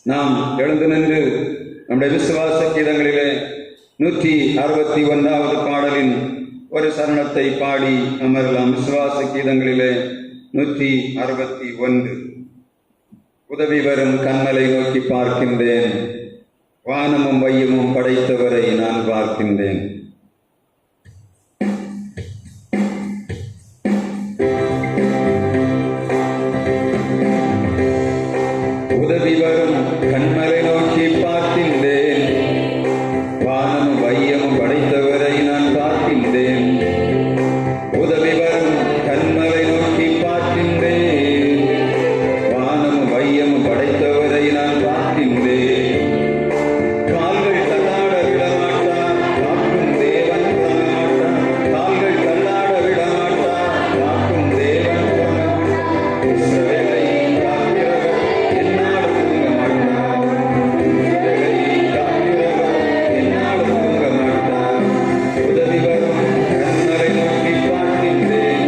நாம் எழுந்து நின்று நம்முடைய விசுவாச கீதங்களிலே 161வது பாடலின் ஒரு சரணத்தை பாடி அமரலாம். விசுவாச கீதங்களிலே 161. உதவி வரும் கண்மலை நோக்கி பார்க்கின்றேன், வானமும் வையமும் படைத்தவரை நான் பார்க்கின்றேன். உதவி வரும் கண்மலை நோக்கி பார்க்கின்றேன், வானமும் வையமும் படைத்தவரை நான் பார்க்கின்றேன். உதவி வரும் கண்மலை நோக்கி பார்க்கின்றேன், வானமும் வையமும் படைத்தவரை நான் பார்க்கின்றேன். கால்கள் தள்ளாட விடமாட்டார், காக்கும் தேவன் புறமாட்டார். கால்கள் தள்ளாட விடமாட்டார், காக்கும் தேவன் புறமாட்டார். இஸ்ரவேலை காக்கிறவர் என்னாலும் தூங்க மாட்டார். இஸ்ரவேலை காக்கிறவர் என்னாலும் தூங்க மாட்டார். உதவி வரும் கண்மலை நோக்கி பார்க்கின்றேன்,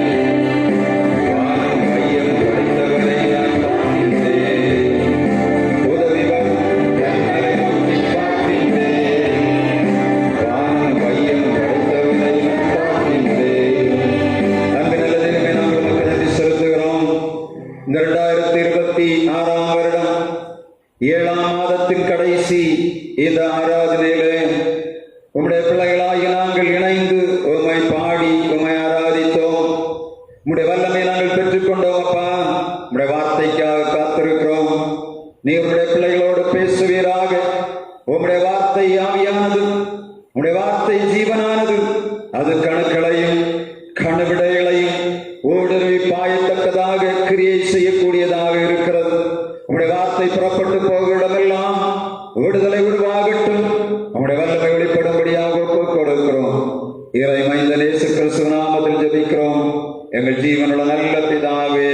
வானம் வையம் படைத்தவரை நான் பார்க்கின்றேன். உதவி வரும் கண்மலை நோக்கி பார்க்கின்றேன், வானம் வையம் படைத்தவரை நான் பார்க்கின்றேன். அன்பு நல்ல தினமே நாங்கள் உமக்கு நன்றி செலுத்துகிறோம். இந்த 2026 வருடம் 7ஆம் மாதத்தின் கடைசி இந்த ஆராதனையிலே உம்முடைய பிள்ளைகளாகி நாங்கள் இணைந்து உம்மை பாடி உம்மை ஆராதித்தோம். உம்முடைய வல்லமை நாங்கள் பெற்றுக்கொண்டோம். அப்பா, உம்முடைய வார்த்தைக்காக காத்திருக்கிறோம். நீ உம்முடைய பிள்ளைகளோடு பேசுவீராக. உம்முடைய வார்த்தை ஆவியானது, உம்முடைய வார்த்தை ஜீவனானது. அது கணுக்களையும் கணுவிடைகளையும் ஊடுருவி பாயத்தக்கதாக கிரியை செய்யக்கூடியதாக இருக்கிறது. உம்முடைய வார்த்தை புறப்பட்டு போகிற இடமெல்லாம் விடுதலை உருவாகட்டும். உம்முடைய வல்லமை வெளிப்படும்படியாக ஒப்புக் கொடுக்கிறோம். இறை மைந்தன் இயேசு கிறிஸ்து நாமத்தில் ஜெபிக்கிறோம் எங்கள் ஜீவனுள்ள நல்ல பிதாவே,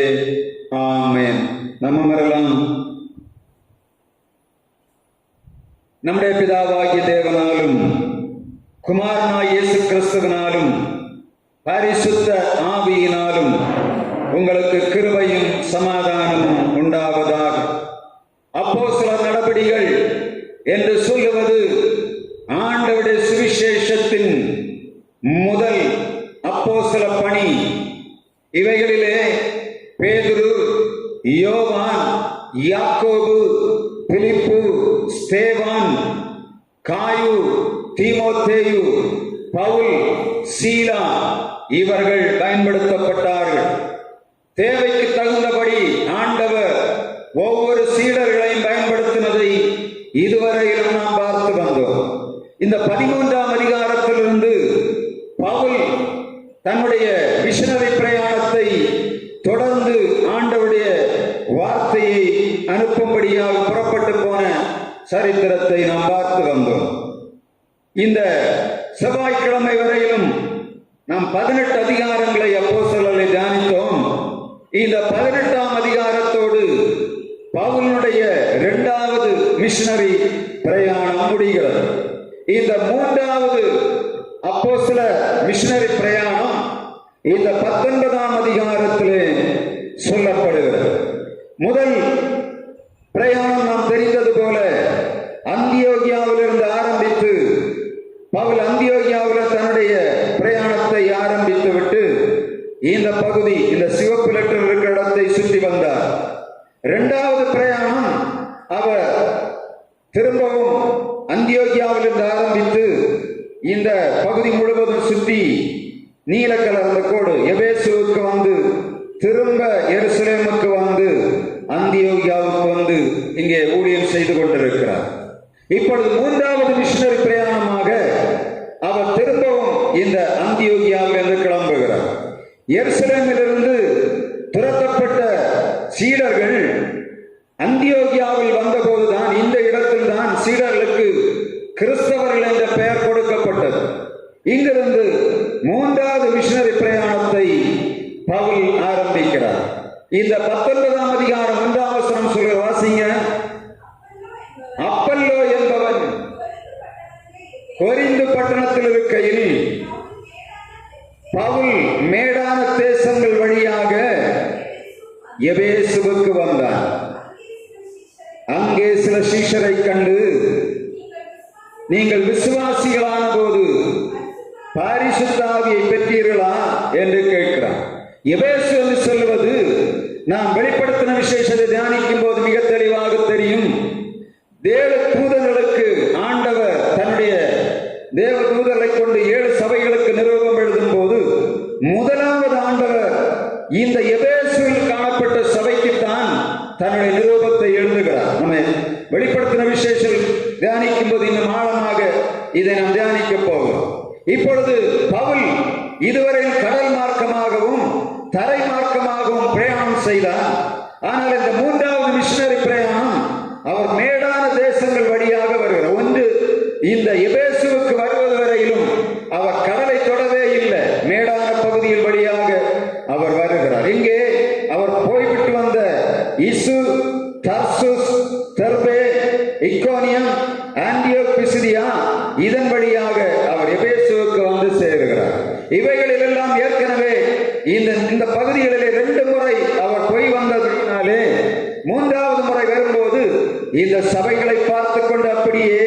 ஆமென். நம்ம மறலாம். நம்முடைய பிதாவாகிய தேவனாலும் குமாரனாய் இயேசு கிறிஸ்துவினாலும் பரிசுத்த ஆவியினாலும் உங்களுக்கு கிருபையும் சமாதானமும் உண்டாவதாக. அப்போஸ்தலர் நடபடிகள் என்று சொல்லுவது ஆண்டவருடைய சுவிசேஷத்தின் முதல் அப்போஸ்தல பணி. இவைகளிலே பேதுரு, யோவான், யாக்கோபு, பிலிப்பு, ஸ்தேவான், காயு, தீமோத்தேயு, பவுல், சீலா இவர்கள் பயன்படுத்தப்பட்டார்கள். தேவைக்கு தகுந்தபடி ஆண்டவர் ஒவ்வொரு சீடர்களையும் பயன்படுத்தினதை இதுவரையிலும் நாம் பார்த்து வந்தோம். இந்த 13ஆம் அதிகாரத்திலிருந்து பவுல் தன்னுடைய மிஷனரி பிரயாணத்தை தொடர்ந்து ஆண்டவருடைய வார்த்தையை அனுப்பும்படியாக புறப்பட்டு போன சரித்திரத்தை நாம் பார்த்து வந்தோம். இந்த செவ்வாய்க்கிழமை வரையிலும் நாம் 18 அதிகாரங்களை அப்போஸ்தலர்களை தியானித்தோம். இந்த 18ஆம் அதிகாரத்தோடு பவுலுடைய 2வது மிஷனரி பிரயாணம் முடிகிறது. இந்த 3வது அப்போஸ்தல மிஷனரி பிரயாணம் இந்த 19ஆம் அதிகாரத்திலே சொல்லப்படுகிறது. முதல் பிரயாணம் நாம் தெரிந்தது போல அந்தியோகியாவிலிருந்து ஆரம்பித்து பவுல் அந்தியோகியாவில் தன்னுடைய பிரயாணத்தை ஆரம்பித்து விட்டு இந்த பகுதி, இந்த சிவப்பு லெட்டர் இருக்கிற இடத்தை சுற்றி வந்தார். 2வது பிரயாணம் அவர் திரும்பவும் அந்தியோகியாவிலிருந்து ஆரம்பித்து இந்த பகுதி முழுவதும் சுற்றி நீல கலர்ந்த கோடு எபேசுவுக்கு வந்து திரும்ப எருசலேமுக்கு வந்து அந்தியோகியாவுக்கு வந்து இங்கே ஊழியம் செய்து கொண்டிருக்கிறார். இப்பொழுது 3வது மிஷனரி பிரயாணமாக அவர் திரும்பவும் இந்த அந்தியோகியாவிலிருந்து கிளம்புகிறார். எருசலேமிலிருந்து துரத்தப்பட்ட சீடர்கள் அந்தியோகியாவில் வந்தபோதுதான் இந்த இடத்தில் தான் சீடர்களுக்கு கிறிஸ்தவர்கள் என்ற பெயர் கொடுக்கப்பட்டது. இங்கிருந்து 3வது மிஷனரி பிரயாணத்தை பவுல் ஆரம்பிக்கிறார். இந்த 19ஆம் அதிகாரம் 1ஆம் வசனம் சொல்ற வாசிங்க. அப்பல்லோ என்பவன் கொரிந்து பட்டணத்தில் இருக்கையில் பவுல் மேடான தேசங்கள் வழியாக எபேசுவுக்கு வந்தான். அங்கே அங்கே சில சீஷரை கண்டு, நீங்கள் விசுவாசிகளான போது பரிசுத்த ஆவியை பெற்றீர்களா என்று கேட்கிறார். எபேசு என்று சொல்வது நாம் வெளிப்படுத்தின விசேஷத்தை தியானிக்கும் போது மிக தெளிவாக தெரியும். தேவ தூதர்களுக்கு ஆண்டவர் தன்னுடைய தேவ தூதர்களை கொண்டு 7 சபைகளுக்கு நிருபம் எழுதும் போது முதலாவது ஆண்டவர் இந்த எபேசுவில் காணப்பட்ட சபைக்குத்தான் தன்னுடைய நிருபத்தை எழுதுகிறார். நம்ம வெளிப்படுத்தின விசேஷம் தியானிக்கும் போது இன்னும் ஆழமாக இதை நாம் தியானிக்க போகிறோம். இப்பொழுது பவுல் இதுவரை கடல் மார்க்கமாகவும் தரை மார்க்கமாகவும் பிரயாணம் செய்தார். ஆனால் இந்த 3வது மிஷனரி பிரயாணம் அவர் மேடான தேசங்கள் வழியாக வருகிறார். ஒன்று, இந்த எபேசுவுக்கு வருவது வரையிலும் அவர் கடலை தொடவே இல்லை, மேடான பகுதியில் வழியாக அவர் வருகிறார். இங்கே அவர் போய்விட்டு வந்த இசு, தர்சுஸ், தெர்பே, இக்கோனியம், ஆந்தியோக் பிசிதியா, இதன் வழியாக அவர் எபேசுவுக்கு வந்து சேருகிறார். இவைகளில் எல்லாம் ஏற்கனவே இந்த பகுதிகளிலே 2 முறை அவர் போய் வந்ததினாலே 3வது முறை வரும்போது இந்த சபைகளை பார்த்து கொண்டு அப்படியே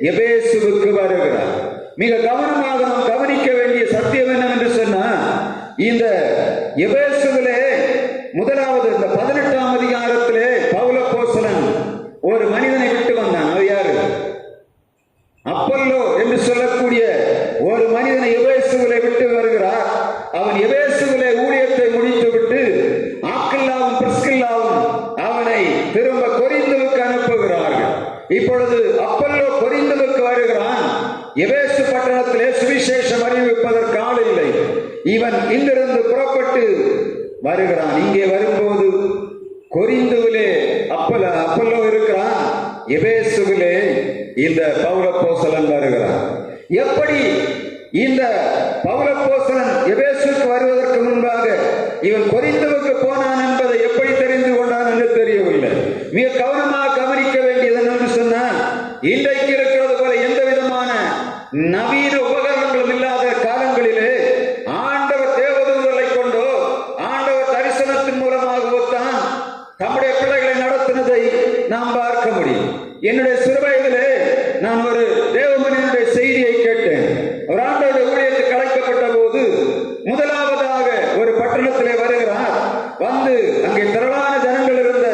எபேசுவுக்கு வருகிறார். மிக கவனமாக நாம் கவனிக்க வேண்டிய சத்தியம் என்னவென்று சொன்னால், இந்த எபேசுவிலே முதலாவது இந்த 18ஆம் அதிகாரத்திலே பவுல் அப்போஸ்தலன் ஒரு மனிதனை விட்டு வந்தான். அது யாரு? அப்பல்லோ என்று சொல்லக்கூடிய ஒரு மனிதனை எபேசுவிலே விட்டு வருகிறார். அவன் எபேசுவிலே ஊழியத்தை முடித்துவிட்டு ஆக்கில்லாவும் பிரிஸ்கில்லாவும் அவனை திரும்ப கொரிந்துவுக்கு அனுப்புகிறார்கள். இப்பொழுது அப்பல்லோ கொரிந்துவுக்கு வருகிறான். எபேசு பட்டணத்திலே சுவிசேஷம் அறிவிப்பதற்கு ஆள் இல்லை. இவன் இங்கிருந்து புறப்பட்டு வருகிறான். இங்கே வரும்போது கொரிந்துவிலே அப்பல்லோ இருக்கிறான், எபேசுவிலே இந்த பவுல் அப்போஸ்தலன் வருகிறான். எப்படி இந்த பவுல் அப்போஸ்தலன் எபேசுக்கு வருவதற்கு முன்பாக இவன் கொரிந்துவுக்கு போனான் என்பதை எப்படி தெரிந்து கொண்டான் என்று தெரியவில்லை. மிக கவனமாக கவனிக்க வேண்டியது என்னன்னு சொன்னால், இன்றைக்கு இருக்கிறது போல எந்த விதமான நவீன உபகரணங்களும் இல்லாத காலங்களிலே ஆண்டவர் தேவதூதர்களை கொண்டோ ஆண்டவர் தரிசனத்தின் மூலமாகவோ தான் தம்முடைய பிள்ளைகளை நடத்தினதை நாம் பார்க்க முடியும். என்னுடைய சிறுவயதிலே நான் ஒரு தேவமனிதனுடைய செய்தியை கேட்டேன். ஒரு ஆண்டவருடைய ஊழியத்துக்கு அழைக்கப்பட்ட போது முதலாவதாக ஒரு பட்டணத்திலே வருகிறார். வந்து அங்கே திரளான ஜனங்கள் இருந்த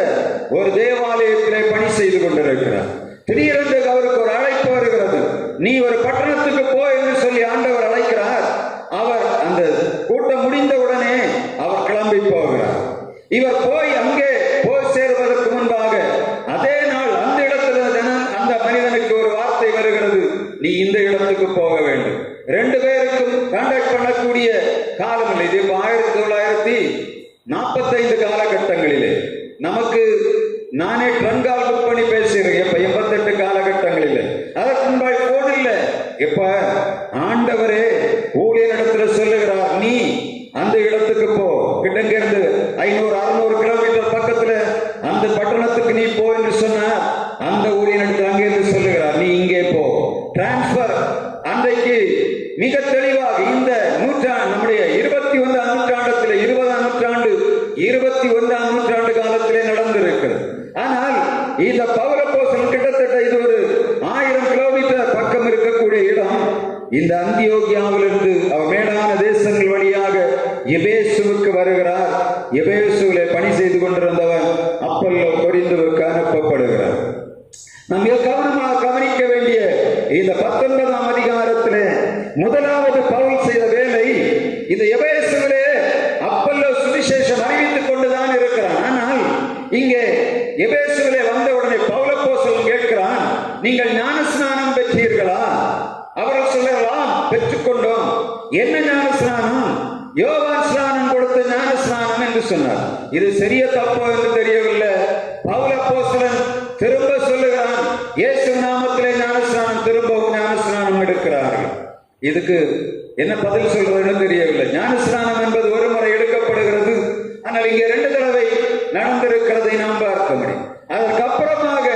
ஒரு தேவாலயத்திலே பணி செய்து கொண்டிருக்கிறார். திடீரென்று அவருக்கு ஒரு அழைப்பு வருகிறது. நீ ஒரு பட்டணத்துக்கு போ என்று சொல்லி ஆண்டவர் அழைக்கிறார். அவர் அந்த கூட்டம் முடிந்தவுடனே அவர் கிளம்பி போகிறார். இவர் போய் அங்கே போய் சேர்வதற்கு முன்பாக அதே நாள் அந்த இடத்துல அந்த மனிதனுக்கு ஒரு வார்த்தை வருகிறது, நீ இந்த இடத்துக்கு போக வேண்டும். 2 பேருக்கும் கான்டாக்ட் பண்ணக்கூடிய காலம் இல்லை. இது 1945 காலகட்டங்களிலே நமக்கு நானே ட்ரங்கால் புக் பண்ணி பேசுகிறேன். இப்ப 88 காலகட்டங்களிலே அதற்கு முன்பாக போன் இல்லை. இப்ப ஆண்டவரே ஊழிய இடத்துல சொல்லுகிறார், நீ அந்த இடத்துக்கு போ. கிட்டங்க இருந்து 500-600 கிலோமீட்டர் பக்கத்துல அந்த பட்டணத்துக்கு நீ போ என்று சொன்னார். அந்த ஊழியர் இடத்துல அங்கிருந்து சொல்லுகிறார், நீ இங்கே போ. டிரான்ஸ்பர் அன்றைக்கு மிக தெளிவாக இந்த நூற்றாண்டு, நம்முடைய 21ஆம் நூற்றாண்டத்திலே 20ஆம் நூற்றாண்டு 21ஆம் நூற்றாண்டு காலத்திலே நடந்திருக்கிறது. ஆனால் இந்த பவுல் அப்போஸ்தலன் கிட்டத்தட்ட இது ஒரு 1000 கிலோமீட்டர் பக்கம் இருக்கக்கூடிய இடம். இந்த அந்தியோகியாவிலிருந்து அவர் மேலான தேசங்கள் வழியாக எபேசுவுக்கு வருகிறார். எபேசுவிலே பணி செய்து கொண்டிருந்தவன் அப்பல்லோ கொரிந்துவுக்கு அனுப்பப்படுகிறார். நாம் மிக கவனமாக கவனிக்க வேண்டிய இந்த 19ஆம் அதிகாரத்திலே முதலாவது பவுல் செய்த வேலை, இந்த எபேசுவிலே அப்பல்லோ சுவிசேஷம் அறிவித்துக் கொண்டுதான் இருக்கிறான். ஆனால் இங்கே எபேசுவிலே வந்தவுடனே பவுல் அப்போஸ்தலன் கேட்கிறான், நீங்கள் ஞானஸ்நானம் பெற்றீர்களா? அவர்கள் சொல்லலாம், பெற்றுக்கொண்டோம். என்ன ஞானஸ்நானம்? யோவான் ஸ்நானம் கொடுத்த ஞானஸ்நானம் என்று சொன்னார். இது சரிய தப்போ என்று தெரியவில்லை. பவுல் அப்போஸ்தலன் திரும்ப சொல்லுகிறான், இயேசு நாமத்திலே ஞானஸ்நானம், திரும்பவும் ஞானஸ்நானம் எடுக்கிறார்கள். இதுக்கு என்ன பதில் சொல்றதுன்னு தெரியவில்லை. ஞானஸ்நானம் என்பது ஒரு முறை எடுக்கப்படுகிறது. ஆனால் இங்கே 2 தடவை நடந்திருக்கிறதை நாம் பார்க்க முடியும். அதற்கப்புறமாக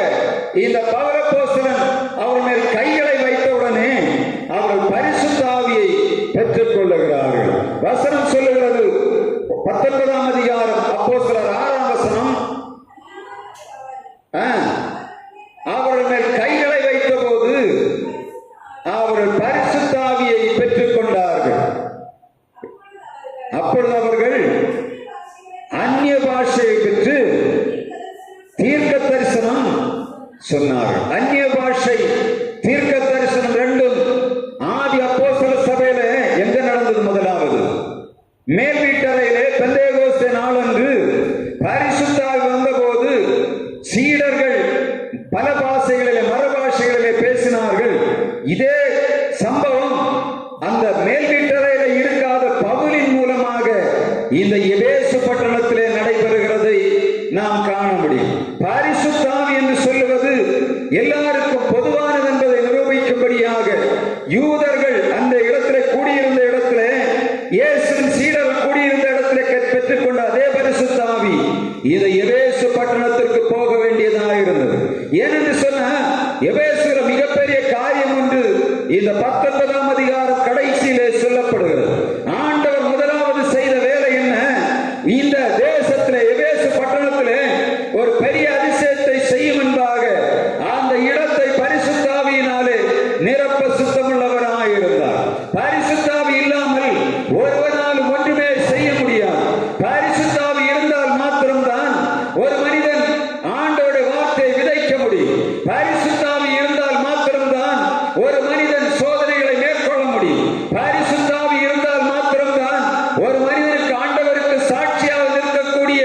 இந்த பவுல் அப்போஸ்தலன் அவர் மேல் கைகளை வைத்தவுடனே அவர்கள் பரிசுத்த ஆவியை பெற்றுக் கொள்ளுகிறார்கள். வசனம் சொல்லுகிறது, 19ஆம் அதிகாரம் அப்போஸ்தலர் 6ஆம் வசனம், தரிசனம் சொன்னார்கள். அந்நிய பாஷை, தீர்க்க தரிசனம் ரெண்டும் ஆதி அப்போஸ்தல சபையில எங்க நடந்தது? முதலாவது மேல் வீட்டறையிலே பெந்தேகோஸ்தே நாளன்று பரிசுத்த ஆவி வந்தபோது சீடர்கள் பல பாஷைகளிலே, மறு பாஷைகளிலே பேசினார்கள். இதே சம்பவம் அந்த மேல் வீட்டறையில இருக்காத பவுலின் மூலமாக இந்த எபேசு பட்டணத்திலே நடைபெறுகிறதை நாம் காண முடியும். பரிசுத்த ஆவி என்று சொல்லுவது எல்லாருக்கும் பொதுவானது என்பதை நிரூபிக்கும்படியாக யூதர்கள் அந்த இடத்திலே கூடியிருந்த இடத்திலே, இயேசுவின் சீடர்கள் கூடியிருந்த இடத்திலே பெற்றுக்கொண்ட அதே பரிசுத்த ஆவி இந்த எபேசு பட்டணத்திற்கு போக வேண்டியதாக இருந்தது. ஏனென்று சொன்ன எபேசுல மிகப்பெரிய காரியம் ஒன்று இந்த 19ஆம் அதிகாரம் கடைசியிலே சொல்லப்படுகிறது. ஆண்டவர் முதலாவது செய்த வேலை என்ன? இந்த தேசத்திலே எபேசு பட்டணத்திலே ஒரு பெரிய அதிசயத்தை செய்யும் என்பதாக அந்த இடத்தை பரிசுத்த ஆவியினாலே நிரப்ப சுத்தமுள்ளவராக இருந்தார். பரிசுத்த ஆவி இல்லாமல் ஒருவனாலும் ஒன்றுமே செய்ய முடியாது. பரிசுத்த ஆவி இருந்தால் மாத்திரம்தான் ஒரு மனிதன் ஆண்டவருடைய வார்த்தை விதைக்க முடியும். பரிசுத்த ஆவி இருந்தால் மாத்திரம்தான் ஒரு மனிதன் சோதனைகளை மேற்கொள்ள முடியும். பரிசுத்த ஆவி இருந்தால் மாத்திரம்தான் ஒரு மனிதனுக்கு ஆண்டவருக்கு சாட்சியாக நிற்கக்கூடிய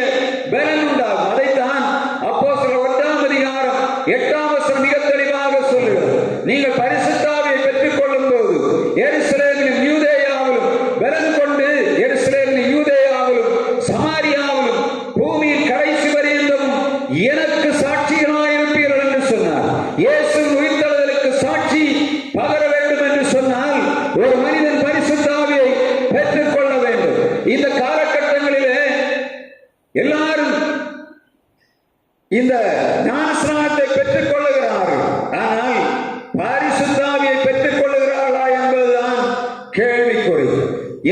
பலன் உண்டாகும். அதைத்தான் அப்போஸ்தலர் 1ஆம் அதிகாரம் 8ஆம் வசனம் மிக தெளிவாக சொல்லுகிறது. நீங்கள் பரிசுத்த ஆவியை பெற்றுக் கொள்ளும் போது எருசலேமிலும் யூதேயாவிலும் பலன் கொண்டு, எருசலேமிலும் யூதேயாவிலும் சமாரியாவிலும் பூமியின் கடைசி வரையிலும் எனக்கு சாட்சிகளாயிருப்பீர்கள் என்று சொன்னார். இயேசு உயிர்த்தெழுதலுக்கு சாட்சி பகர வேண்டும் என்று சொன்னால் ஒரு மனிதன் பரிசுத்த ஆவியை பெற்றுக் கொள்ள வேண்டும். இந்த காலகட்டங்களிலே எல்லாரும் இந்த ஞானஸ்நானத்தை பெற்றுக் கொள்ளுகிறார்கள். ஆனால் பரிசுத்த ஆவியை பெற்றுக் கொள்ளுகிறார்களா என்பதுதான் கேள்விக்குறி.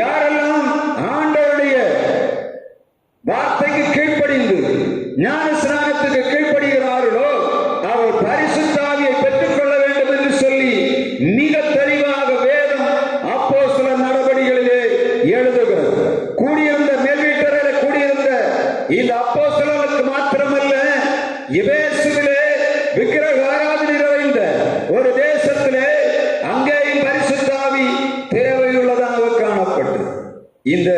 யாரெல்லாம் ஆண்டவருடைய வார்த்தைக்கு கீழ்ப்படிந்து ஞானஸ்நானத்துக்கு கீழ்ப்படுகிறார்களோ அவர் பரிசுத்த ஆவியை பெற்றுக் கொள்ள வேண்டும் என்று சொல்லி மிக தெளிவாக வேதம் அப்போஸ்தலர் நடபடிகளிலே எழுதுகிறது. கூடியிருந்த மேல் வீட்டறையில கூடியிருந்த இந்த அப்போஸ்தலருக்கு மாத்திரமல்ல, எபேசுவிலே விக்கிரக ஆராதனை நிறைந்த ஒரு தேசத்திலே அங்கேயும் பரிசுத்த ஆவி தேவையுள்ளதாக காணப்பட்டது. இந்த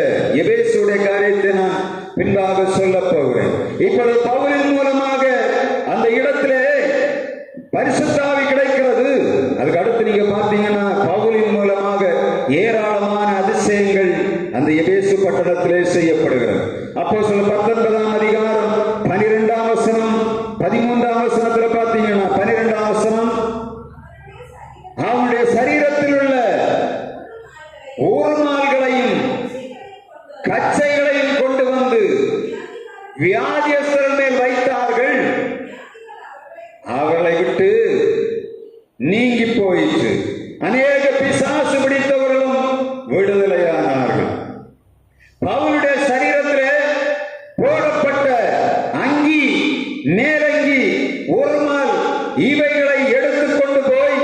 எபேசுடைய காரியத்தை நான் பின்பாக சொல்ல போகிறேன். இப்பொழுது பவுலின் மூலமாக அந்த இடத்திலே பரிசுத்த ஆவி கிடைக்கிறது. அதுக்கு அடுத்து நீங்க பார்த்தீங்கன்னா பவுலின் மூலமாக ஏராளமான அதிசயங்கள் அந்த எபேசு பட்டணத்திலே செய்யப்படுகிறது. அப்போஸ்தலர் 19ஆம் அதிகாரம் 12ஆம் வசனம் 13ஆம் வசனத்தில் பார்த்தீங்கன்னா 12ஆம் வசனம், அவனுடைய சரீரத்தில் உள்ள ஊர்மால்களையும் கச்சைகளையும் கொண்டு வந்து வியாதியஸ்தர்கள் மேல் வைத்தார்கள். அவர்களை விட்டு நீங்கி போயிற்று. அநேக பிசாசு பிடித்தவர்களும் விடுதலையானார்கள். பவுலுடைய சரீரத்திலே போடப்பட்ட அங்கி, மேலங்கி, ஒருமால் இவைகளை எடுத்துக்கொண்டு போய்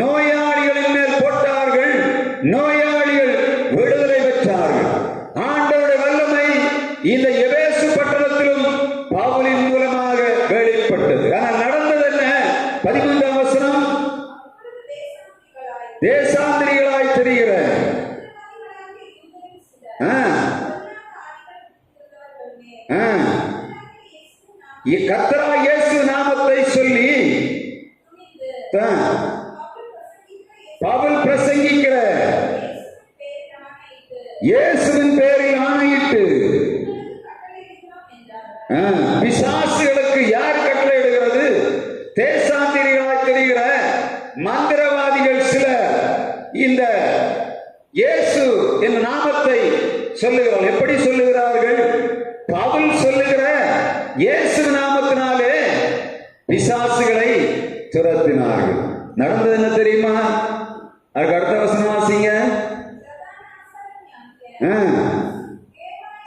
நோயாளிகளின் மேல் போட்டார்கள். நோயாளிகள் விடுதலை பெற்றார்கள். ஆண்டவருடைய வல்லமை இந்த எபேசு பட்டணத்திலும் பவுலின் மூலமாக வெளிப்பட்டது. ஆனால் நடந்தது என்ன? 13ஆம் வசனம், தேசாந்திரிகளாய் தெரிகிற கர்த்தராகிய இயேசு நாமத்தை சொல்லி பவுல் பிரசங்கிக்கிற இயேசுவின் பேரில் ஆணையிட்டு, பிசாசுகளுக்கு யார் கட்டளையிடுகிறது? தேசாந்திரிகளாய் தெரிகிற மந்திரவாதிகள் சிலர் இந்த இயேசு என்ற நாமத்தை சொல்லுகிறார்கள். எப்படி சொல்லுகிறார்கள்? பவுல் சொல்லுகிற இயேசு நாமத்தினாலே பிசாசுகளை துரத்தினார்கள். நடந்தது என்ன தெரியுமா? அதுக்கு அடுத்த வசனம் வாசிங்க.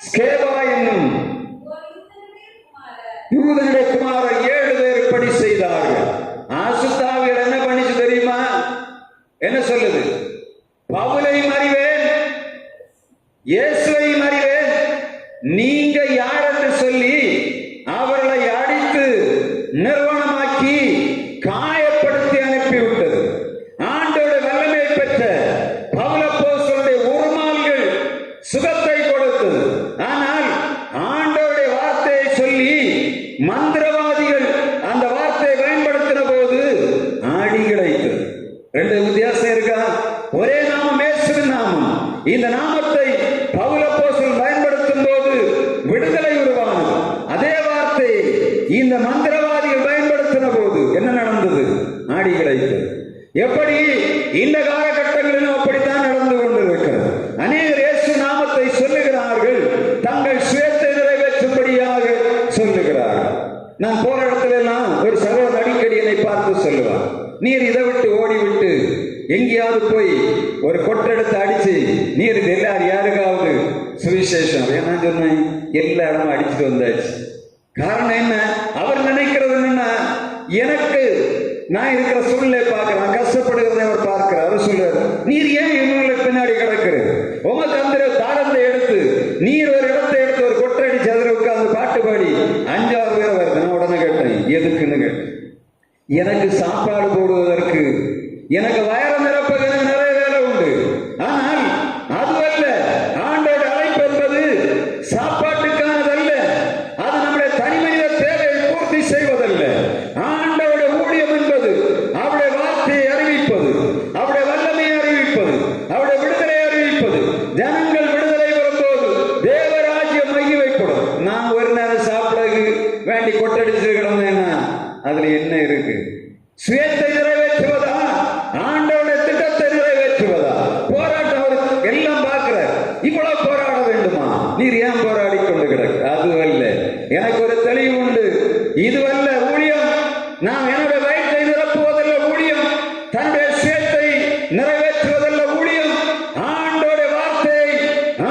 ஸ்கேவா என்னும் யூதனுடைய குமாரர் 7 பேர் இப்படி செய்தார்கள். ஆசுத்தாவிகள் என்ன பண்ணிச்சு தெரியுமா? என்ன சொல்லுது? பவுலையும் அறிவேன், இயேசுவையும் அறிவேன், நீங்க யார் என்று சொல்லி அவர்களை அடித்து நிர்வாணம் நாடி கிடைத்தது. எப்படி இந்த காலகட்டங்களிலும் அப்படித்தான் நடந்து கொண்டிருக்கிறது. அநேகர் இயேசு நாமத்தை சொல்லுகிறார்கள், தங்கள் சுயத்தை நிறைவேற்றும்படியாக சொல்லுகிறார்கள். நான் போற இடத்துல எல்லாம் ஒரு சகோதரர் அடிக்கடி என்னை பார்த்து சொல்லுவார், நீர் இதை விட்டு ஓடிவிட்டு எங்கேயாவது போய் ஒரு கொட்டெடுத்து அடிச்சு நீர் எல்லாரும் யாருக்காவது சுவிசேஷம். ஏன்னா சொன்னேன், எல்லா இடமும் அடிச்சுட்டு வந்தாச்சு. காரணம் என்ன? அவர் நினைக்கிறது என்னன்னா, எனக்கு நான் இருக்கிற சூழ்நிலை பார்க்கிறேன், கஷ்டப்படுகிறதை அவர் பார்க்கிறார். அவர் சொல்றாரு, நீர் ஏன் இவங்களுக்கு பின்னாடி கிடக்குறது? உமக்கு அந்த தாளத்தை எடுத்து நீர் ஒரு இடத்தை எடுத்து ஒரு கொட்டை அடிச்சு அதில் உட்கார்ந்து பாட்டு பாடி 5-6 பேர் வருது. நான் உடனே கேட்டேன், எதுக்குன்னு கேட்டேன். எனக்கு சாப்பாடு போடுவதற்கு, எனக்கு வயறு நிரப்புவதற்கு நிறைய வேலை உண்டு. ஆனால் அதுவல்ல ஆண்டோட அழைப்பு என்பது சாப்பாட்டுக்கானதல்ல, அது நம்முடைய தனிமனித தேவையை பூர்த்தி செய்வதல்ல. ஆண்டோட ஊழியம் என்பது அவருடைய வார்த்தையை அறிவிப்பது, அவருடைய வல்லமையை அறிவிப்பது, அவருடைய விடுதலை அறிவிப்பது. ஜனங்கள் விடுதலை வரும்போது தேவராஜ்யம் மகிமைப்படும். நான் ஒரு நேரம் சாப்பிட வேண்டி கொட்டடிச்சு கிடந்தேன்னா அதுல என்ன இருக்கு? சுயத்தை நிறைவேற்றுவதா, ஆண்டவருடைய திட்டத்தை நிறைவேற்றுவதா? போராட்டம் அவர் எல்லாம் பார்க்கிறார். இவ்வளவு போராட வேண்டுமா? நீர் ஏன் போராடி கொண்டு கிடக்கு? அதுவல்ல, எனக்கு ஒரு தெளிவு உண்டு. இதுவல்ல ஊழியம். நாம் என்னுடைய வயிற்றை நிரப்புவதல்ல ஊழியம், தன்னுடைய சுயத்தை நிறைவேற்றுவதல்ல ஊழியம். ஆண்டோடைய வார்த்தையை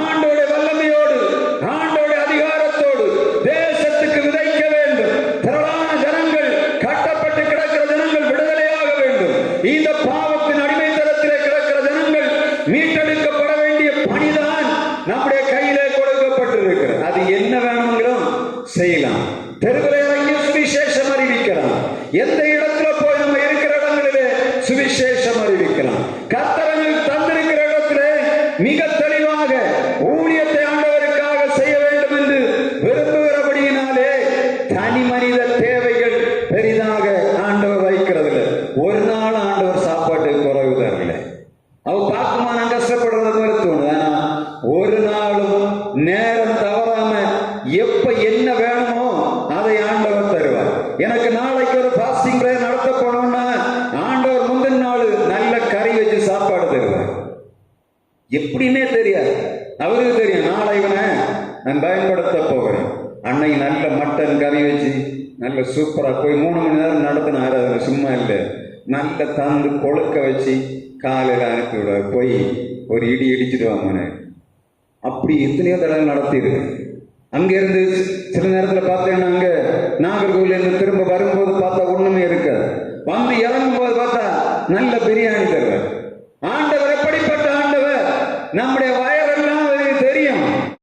ஆண்டோடைய வல்லமையோடு, ஆண்டோடைய அதிகாரத்தோடு தேசத்துக்கு விதைக்க வேண்டும். திரளான ஜனங்கள், கட்டப்பட்டு கிடக்கிற ஜனங்கள் விடுதலையாக வேண்டும். இந்த பாவத்தின் அடிமைத்தனத்திலே கிடக்கிற ஜனங்கள் மீட்டெடுக்கப்பட வேண்டிய பணிதான் நம்முடைய கையிலே கொடுக்கப்பட்டிருக்கிறது. அது என்ன வேணுங்கிறோம் செய்யலாம். தெருவில் இறங்கி சுவிசேஷம் அறிவிக்கலாம். எந்த இடத்துல போய் நம்ம இருக்கிற இடங்களிலே சுவிசேஷம் அறிவிக்கலாம். கர்த்தர்கள் தந்திருக்கிற இடத்திலே மிக தெளிவாக ஊழியத்தை ஆண்டவருக்காக செய்ய வேண்டும் என்று விரும்புகிறபடியினாலே தனி மனித தேவைகள் பெரிதாக ஆண்டவர் வைக்கிறது. ஒரு நாள் ஆண்டவர் சாப்பாட்டுக்கு குறைவு தரல. அவர் பார்க்குமா நான் கஷ்டப்படுறது மாதிரி தோணுது. ஆனா ஒரு நாளும் நேரம் தவறாம எப்ப என்ன வேணுமோ அதை ஆண்டவர் தருவார். எனக்கு நாளைக்கு ஒரு ஃபாஸ்டிங் பிரேயர் நடத்த போனோம்னா ஆண்டவர் முந்தின நாள் நல்ல கறி வச்சு சாப்பாடு தருவார். எப்படின்னே தெரியாது, அவருக்கு தெரியும் நாளை இவனை நான் பயன்படுத்த போகிறேன். அன்னைக்கு நல்ல மட்டன் கறி வச்சு நல்ல சூப்பரா போய் 3 மணி நேரம் நடத்தினாரு. அதில் சும்மா இல்லை, நல்ல தந்து கொழுக்க வச்சு காலையில் அனுப்பி விட போய் ஒரு இடி இடிச்சுட்டு வாங்க. அப்படி எத்தனையோ தடவை நடத்திடுவேன். அங்கிருந்து சில நேரத்தில் பார்த்தேன்னா அங்க நாகர்கோவில் இருந்து திரும்ப வரும்போது பார்த்தா ஒண்ணுமே இருக்காது. வந்து இறங்கும் போது பார்த்தா நல்ல பிரியாணி